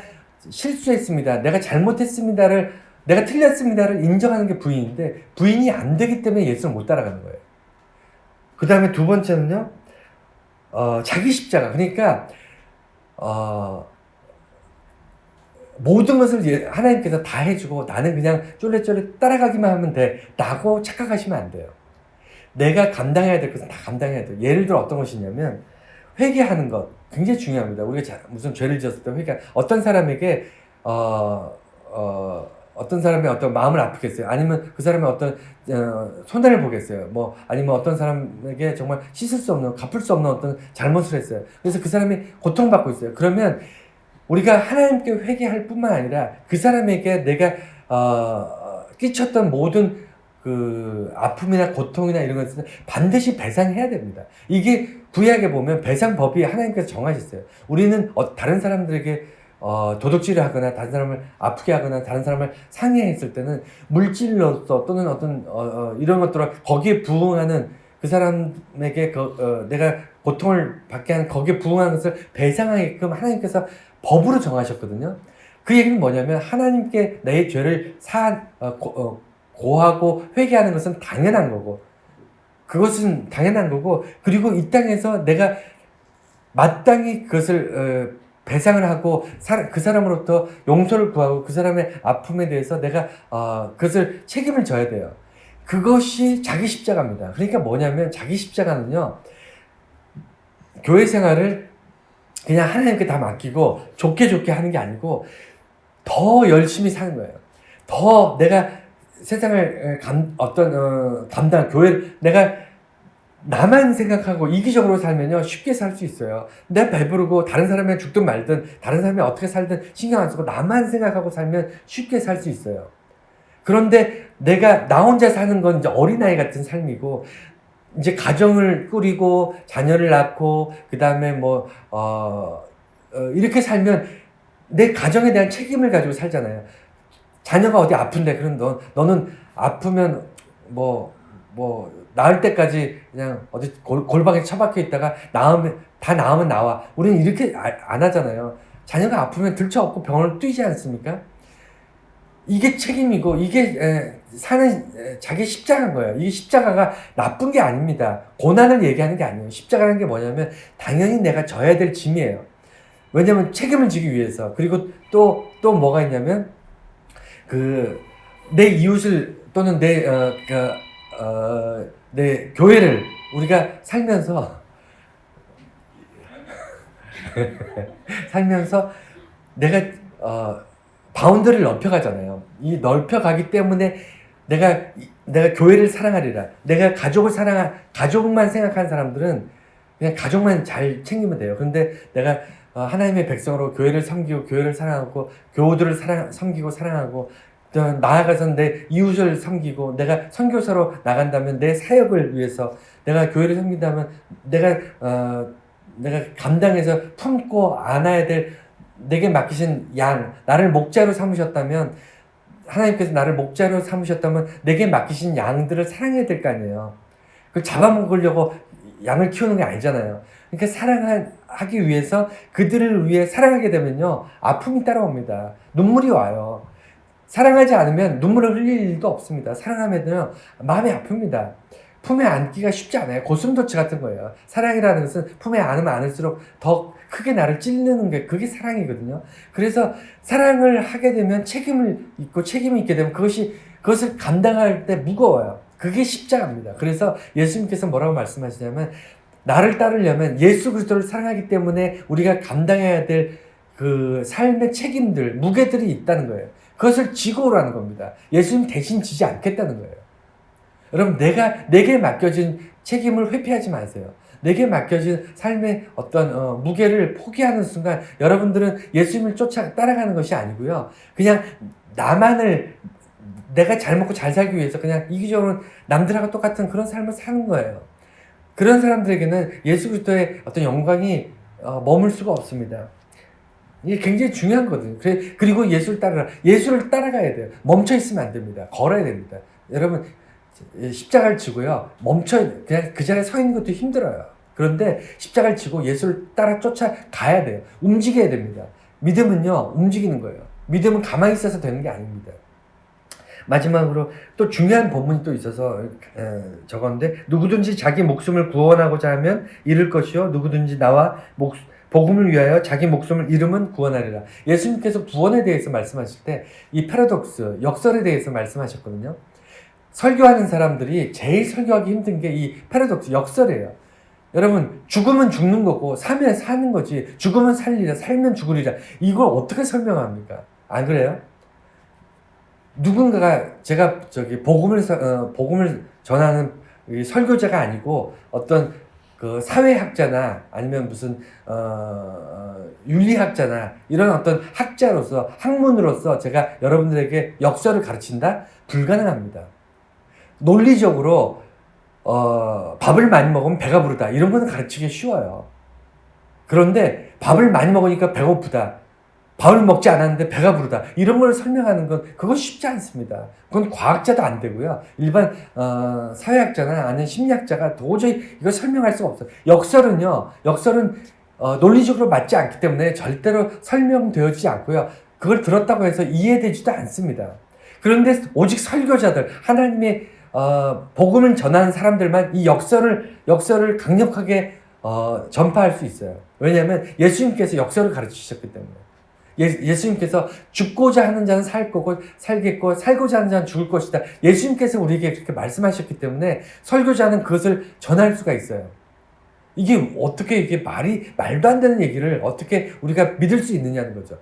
실수했습니다. 내가 잘못했습니다를, 내가 틀렸습니다를 인정하는 게 부인인데, 부인이 안 되기 때문에 예수를 못 따라가는 거예요. 그 다음에 두 번째는요, 자기 십자가. 그러니까 모든 것을 하나님께서 다 해주고 나는 그냥 쫄래쫄래 따라가기만 하면 돼 라고 착각하시면 안 돼요. 내가 감당해야 될 것은 다 감당해야 돼요. 예를 들어 어떤 것이냐면 회개하는 것 굉장히 중요합니다. 우리가 무슨 죄를 지었을 때 어떤 사람에게 어떤 사람의 어떤 마음을 아프겠어요? 아니면 그 사람의 어떤 손해를 보겠어요? 뭐 아니면 어떤 사람에게 정말 씻을 수 없는, 갚을 수 없는 어떤 잘못을 했어요. 그래서 그 사람이 고통받고 있어요. 그러면 우리가 하나님께 회개할 뿐만 아니라 그 사람에게 내가 끼쳤던 모든 그 아픔이나 고통이나 이런 것은 반드시 배상해야 됩니다. 이게 구약에 보면 배상법이 하나님께서 정하셨어요. 우리는 다른 사람들에게 도둑질을 하거나 다른 사람을 아프게 하거나 다른 사람을 상해했을 때는 물질로서 또는 어떤 이런 것들로 거기에 부응하는 그 사람에게 내가 고통을 받게 하는 거기에 부응하는 것을 배상하게끔 하나님께서 법으로 정하셨거든요. 그 얘기는 뭐냐면 하나님께 내 죄를 고하고 회개하는 것은 당연한 거고, 그것은 당연한 거고, 그리고 이 땅에서 내가 마땅히 그것을 배상을 하고 그 사람으로부터 용서를 구하고 그 사람의 아픔에 대해서 내가 그것을 책임을 져야 돼요. 그것이 자기 십자가입니다. 그러니까 뭐냐면 자기 십자가는요, 교회 생활을 그냥 하나님께 다 맡기고 좋게 하는 게 아니고 더 열심히 사는 거예요. 더 내가 세상을 교회를 내가 나만 생각하고 이기적으로 살면요, 쉽게 살 수 있어요. 내가 배부르고 다른 사람이 죽든 말든 다른 사람이 어떻게 살든 신경 안 쓰고 나만 생각하고 살면 쉽게 살 수 있어요. 그런데 나 혼자 사는 건 이제 어린아이 같은 삶이고, 이제 가정을 꾸리고 자녀를 낳고 그 다음에 이렇게 살면 내 가정에 대한 책임을 가지고 살잖아요. 자녀가 어디 아픈데 그럼 너는 아프면 나을 때까지 그냥 어디 골방에 처박혀 있다가 나으면 나와. 우리는 이렇게 안 하잖아요. 자녀가 아프면 들쳐업고 병원을 뛰지 않습니까? 이게 책임이고 이게 사는 자기 십자가인 거예요. 이 십자가가 나쁜 게 아닙니다. 고난을 얘기하는 게 아니에요. 십자가라는 게 뭐냐면 당연히 내가 져야 될 짐이에요. 왜냐면 책임을 지기 위해서. 그리고 또 뭐가 있냐면 내 이웃을 또는 내 교회를 우리가 살면서 내가 바운더리를 넓혀가잖아요. 이 넓혀가기 때문에 내가 교회를 사랑하리라. 내가 가족만 생각하는 사람들은 그냥 가족만 잘 챙기면 돼요. 그런데 내가 하나님의 백성으로 교회를 섬기고 교회를 사랑하고 교우들을 섬기고 사랑하고 나아가서 내 이웃을 섬기고 내가 선교사로 나간다면 내 사역을 위해서 내가 교회를 섬긴다면 내가 감당해서 품고 안아야 될 내게 맡기신 나를 목자로 삼으셨다면, 하나님께서 나를 목자로 삼으셨다면 내게 맡기신 양들을 사랑해야 될 거 아니에요. 그걸 잡아먹으려고 양을 키우는 게 아니잖아요. 그러니까 사랑하기 위해서 그들을 위해 사랑하게 되면요, 아픔이 따라옵니다. 눈물이 와요. 사랑하지 않으면 눈물을 흘릴 일도 없습니다. 사랑하면요, 마음이 아픕니다. 품에 안기가 쉽지 않아요. 고슴도치 같은 거예요. 사랑이라는 것은 품에 안으면 안을수록 더 크게 나를 찔르는 게 그게 사랑이거든요. 그래서 사랑을 하게 되면 책임이 있게 되면 그것을 감당할 때 무거워요. 그게 십자가입니다. 그래서 예수님께서 뭐라고 말씀하시냐면, 나를 따르려면 예수 그리스도를 사랑하기 때문에 우리가 감당해야 될 그 삶의 책임들, 무게들이 있다는 거예요. 그것을 지고 오라는 겁니다. 예수님 대신 지지 않겠다는 거예요. 여러분, 내게 맡겨진 책임을 회피하지 마세요. 내게 맡겨진 삶의 어떤 무게를 포기하는 순간 여러분들은 예수님을 따라가는 것이 아니고요. 그냥 내가 잘 먹고 잘 살기 위해서 그냥 이기적으로 남들하고 똑같은 그런 삶을 사는 거예요. 그런 사람들에게는 예수 그리스도의 어떤 영광이 머물 수가 없습니다. 이게 굉장히 중요한 거거든요. 그리고 예수를 따라가야 돼요. 멈춰 있으면 안 됩니다. 걸어야 됩니다. 여러분, 십자가를 지고요. 그냥 그 자리에 서 있는 것도 힘들어요. 그런데 십자가를 지고 예수를 따라 쫓아가야 돼요. 움직여야 됩니다. 믿음은요, 움직이는 거예요. 믿음은 가만히 있어서 되는 게 아닙니다. 마지막으로 또 중요한 본문이 또 있어서 적었는데, 누구든지 자기 목숨을 구원하고자 하면 잃을 것이요, 누구든지 나와 복음을 위하여 자기 목숨을 잃으면 구원하리라. 예수님께서 구원에 대해서 말씀하실 때 이 패러독스, 역설에 대해서 말씀하셨거든요. 설교하는 사람들이 제일 설교하기 힘든 게 이 패러독스, 역설이에요. 여러분, 죽으면 죽는 거고 살면 사는 거지, 죽으면 살리라, 살면 죽으리라, 이걸 어떻게 설명합니까? 안 그래요? 누군가가, 제가 복음을 전하는 설교자가 아니고 어떤 그 사회학자나 아니면 무슨 윤리학자나 이런 어떤 학자로서, 학문으로서 제가 여러분들에게 역설을 가르친다? 불가능합니다. 논리적으로 밥을 많이 먹으면 배가 부르다, 이런 거는 가르치기 쉬워요. 그런데 밥을 많이 먹으니까 배고프다, 밥을 먹지 않았는데 배가 부르다, 이런 걸 설명하는 건 그건 쉽지 않습니다. 그건 과학자도 안 되고요. 일반 사회학자나 아니면 심리학자가 도저히 이걸 설명할 수가 없어요. 역설은 논리적으로 맞지 않기 때문에 절대로 설명되어지지 않고요. 그걸 들었다고 해서 이해되지도 않습니다. 그런데 오직 설교자들, 하나님의 복음을 전하는 사람들만 이 역설을 강력하게 전파할 수 있어요. 왜냐하면 예수님께서 역설을 가르치셨기 때문에. 예수님께서 죽고자 하는 자는 살 거고 살겠고, 살고자 하는 자는 죽을 것이다, 예수님께서 우리에게 그렇게 말씀하셨기 때문에 설교자는 그것을 전할 수가 있어요. 이게 어떻게, 이게 말도 안 되는 얘기를 어떻게 우리가 믿을 수 있느냐는 거죠.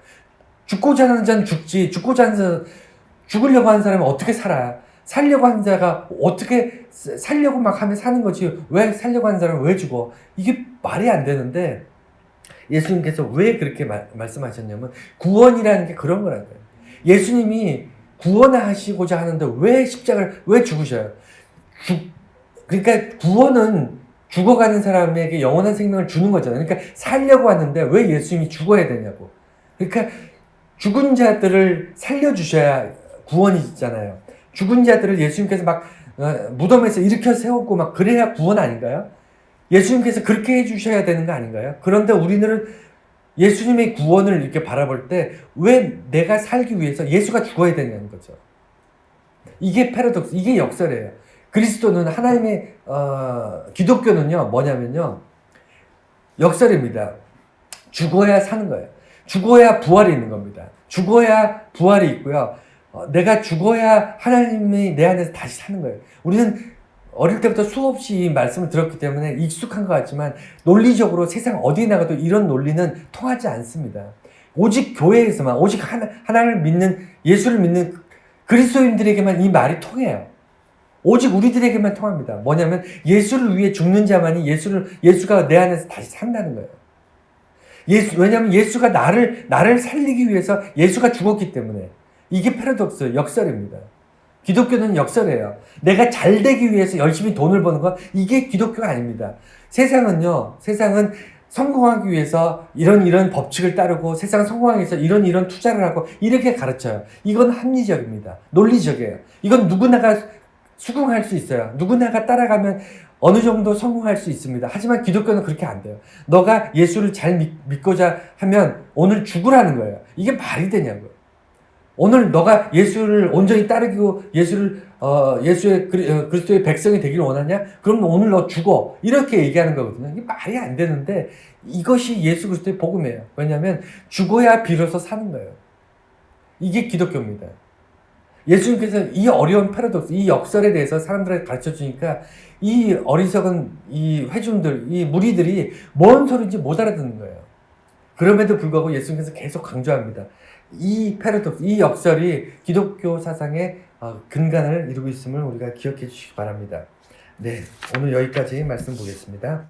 죽고자 하는 자는 죽지, 죽으려고 하는 사람은 어떻게 살아? 살려고 하는 자가 어떻게 살려고 막 하면 사는 거지, 왜 살려고 하는 사람은 왜 죽어? 이게 말이 안 되는데, 예수님께서 왜 그렇게 말씀하셨냐면, 구원이라는 게 그런 거라는 거예요. 예수님이 구원하시고자 하는데 왜 십자가를, 왜 죽으셔요? 그러니까 구원은 죽어가는 사람에게 영원한 생명을 주는 거잖아요. 그러니까 살려고 하는데 왜 예수님이 죽어야 되냐고. 그러니까 죽은 자들을 살려주셔야 구원이잖아요. 죽은 자들을 예수님께서 막 무덤에서 일으켜 세우고 막 그래야 구원 아닌가요? 예수님께서 그렇게 해주셔야 되는 거 아닌가요? 그런데 우리는 예수님의 구원을 이렇게 바라볼 때 왜 내가 살기 위해서 예수가 죽어야 되냐는 거죠. 이게 패러독스, 이게 역설이에요. 그리스도는 하나님의 기독교는요, 뭐냐면요, 역설입니다. 죽어야 사는 거예요. 죽어야 부활이 있는 겁니다. 죽어야 부활이 있고요. 내가 죽어야 하나님이 내 안에서 다시 사는 거예요. 우리는 어릴 때부터 수없이 이 말씀을 들었기 때문에 익숙한 것 같지만, 논리적으로 세상 어디에 나가도 이런 논리는 통하지 않습니다. 오직 교회에서만, 오직 하나님을 믿는, 예수를 믿는 그리스도인들에게만 이 말이 통해요. 오직 우리들에게만 통합니다. 뭐냐면 예수를 위해 죽는 자만이 예수가 내 안에서 다시 산다는 거예요. 왜냐하면 예수가 나를 살리기 위해서 예수가 죽었기 때문에. 이게 패러독스, 역설입니다. 기독교는 역설이에요. 내가 잘 되기 위해서 열심히 돈을 버는 것, 이게 기독교가 아닙니다. 세상은 성공하기 위해서 이런 법칙을 따르고, 세상은 성공하기 위해서 이런 투자를 하고, 이렇게 가르쳐요. 이건 합리적입니다. 논리적이에요. 이건 누구나가 수긍할 수 있어요. 누구나가 따라가면 어느 정도 성공할 수 있습니다. 하지만 기독교는 그렇게 안 돼요. 너가 예수를 잘 믿고자 하면 오늘 죽으라는 거예요. 이게 말이 되냐고요. 오늘 너가 예수를 온전히 따르고 예수의 그리스도의 백성이 되기를 원하냐? 그럼 오늘 너 죽어. 이렇게 얘기하는 거거든요. 이게 말이 안 되는데 이것이 예수 그리스도의 복음이에요. 왜냐하면 죽어야 비로소 사는 거예요. 이게 기독교입니다. 예수님께서 이 어려운 패러독스, 이 역설에 대해서 사람들에게 가르쳐 주니까 이 어리석은 이 회중들, 이 무리들이 뭔 소리인지 못 알아듣는 거예요. 그럼에도 불구하고 예수님께서 계속 강조합니다. 이 패러독스, 이 역설이 기독교 사상의 근간을 이루고 있음을 우리가 기억해 주시기 바랍니다. 네, 오늘 여기까지 말씀 보겠습니다.